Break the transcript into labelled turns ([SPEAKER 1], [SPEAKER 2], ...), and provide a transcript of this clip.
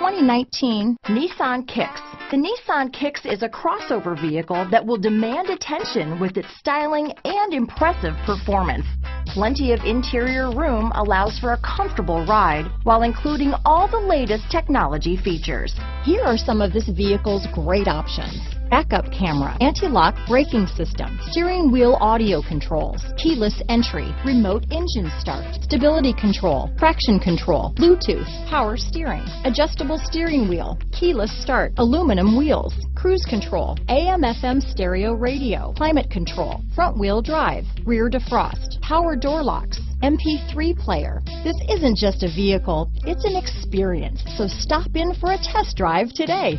[SPEAKER 1] 2019 Nissan Kicks. The Nissan Kicks is a crossover vehicle that will demand attention with its styling and impressive performance. Plenty of interior room allows for a comfortable ride while including all the latest technology features. Here are some of this vehicle's great options: backup camera, anti-lock braking system, steering wheel audio controls, keyless entry, remote engine start, stability control, traction control, Bluetooth, power steering, adjustable steering wheel, keyless start, aluminum wheels, cruise control, AM/FM stereo radio, climate control, front wheel drive, rear defrost, power door locks, MP3 player. This isn't just a vehicle, it's an experience. So stop in for a test drive today.